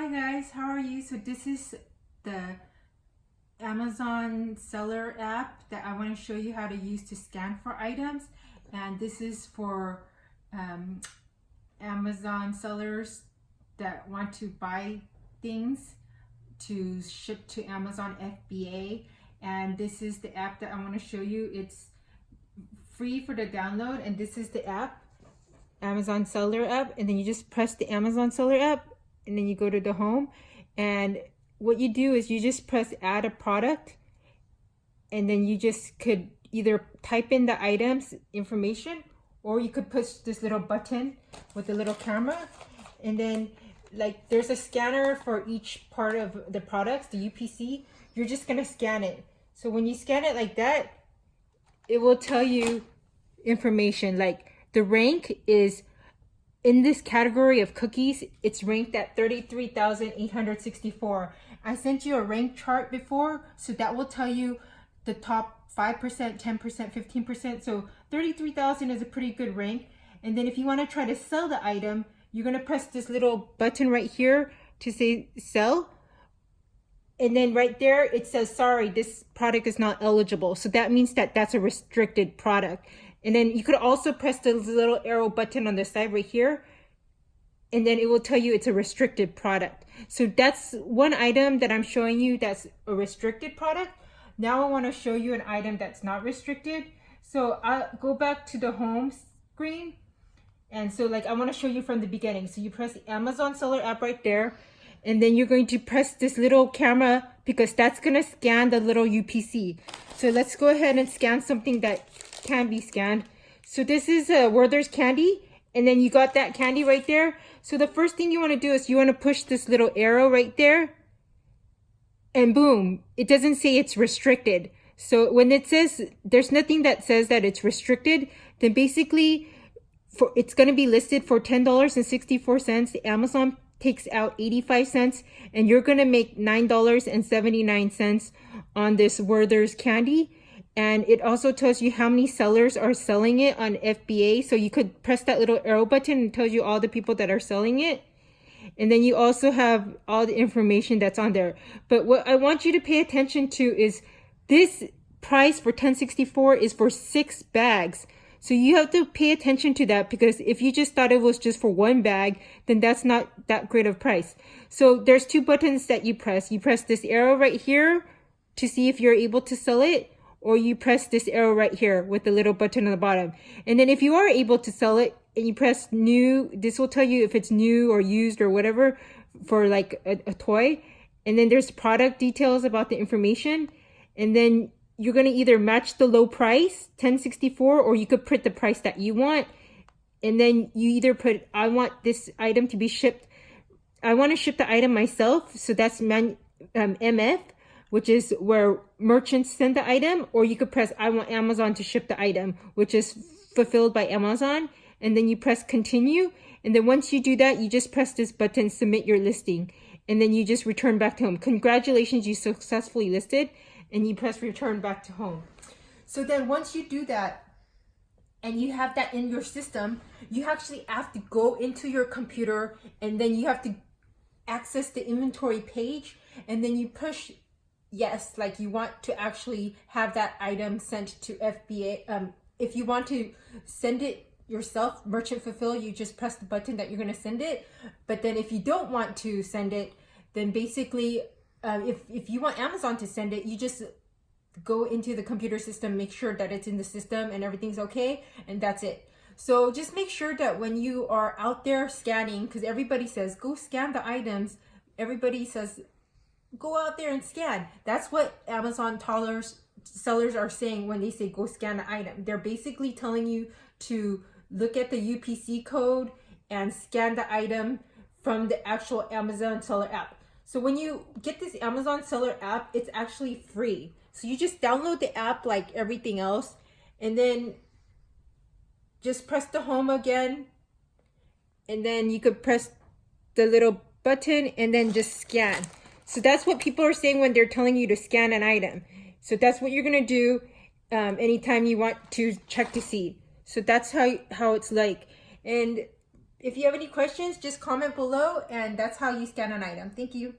Hi guys, how are you? So this is the Amazon seller app that I want to show you how to use to scan for items. And this is for Amazon sellers that want to buy things to ship to Amazon FBA. And this is the app that I want to show you. It's free for the download, and this is the app, Amazon seller app. And then you just press the Amazon seller app, and then you go to the home, and what you do is you just press add a product, and then you just could either type in the items information, or you could push this little button with the little camera, and then like there's a scanner for each part of the products, the UPC. You're just gonna scan it. So when you scan it like that, it will tell you information like the rank is in this category of cookies. It's ranked at 33,864. I sent you a rank chart before, so that will tell you the top 5%, 10%, 15%. So 33,000 is a pretty good rank. And then if you want to try to sell the item, you're going to press this little button right here to say sell. And then right there, it says, sorry, this product is not eligible. So that means that that's a restricted product. And then you could also press the little arrow button on the side right here, and then it will tell you it's a restricted product. So that's one item that I'm showing you that's a restricted product. Now I want to show you an item that's not restricted. So I'll go back to the home screen. And so like I want to show you from the beginning. So you press the Amazon seller app right there, and then you're going to press this little camera because that's going to scan the little UPC. So let's go ahead and scan something that can be scanned. So this is a Werther's candy, and then you got that candy right there. So the first thing you want to do is you want to push this little arrow right there, and boom, it doesn't say it's restricted. So when it says there's nothing that says that it's restricted, then basically it's going to be listed for $10.64. Amazon takes out 85 cents, and you're going to make $9.79 on this Werther's candy. And it also tells you how many sellers are selling it on FBA. So you could press that little arrow button and it tells you all the people that are selling it. And then you also have all the information that's on there. But what I want you to pay attention to is this price for $10.64 is for 6 bags. So you have to pay attention to that, because if you just thought it was just for 1 bag, then that's not that great of price. So there's 2 buttons that you press. You press this arrow right here to see if you're able to sell it, or you press this arrow right here with the little button on the bottom. And then if you are able to sell it and you press new, this will tell you if it's new or used or whatever for like a toy. And then there's product details about the information. And then you're going to either match the low price, $10.64, or you could put the price that you want. And then you either put, I want this item to be shipped. I want to ship the item myself. So that's MF, which is where merchants send the item, or you could press I want Amazon to ship the item, which is fulfilled by Amazon, and then you press continue. And then once you do that, you just press this button, submit your listing, and then you just return back to home. Congratulations, you successfully listed, and you press return back to home. So then once you do that and you have that in your system, you actually have to go into your computer, and then you have to access the inventory page, and then you push yes, like you want to actually have that item sent to FBA. If you want to send it yourself, merchant fulfill, you just press the button that you're going to send it. But then if you don't want to send it, then basically if you want Amazon to send it, you just go into the computer system, make sure that it's in the system and everything's okay, and that's it. So just make sure that when you are out there scanning, because everybody says go scan the items, everybody says go out there and scan. That's what Amazon sellers are saying when they say go scan the item. They're basically telling you to look at the UPC code and scan the item from the actual Amazon seller app. So when you get this Amazon seller app, it's actually free. So you just download the app like everything else, and then just press the home again, and then you could press the little button and then just scan. So that's what people are saying when they're telling you to scan an item. So that's what you're going to do anytime you want to check to see. So that's how it's like. And If you have any questions, just comment below, and that's how you scan an item. Thank you.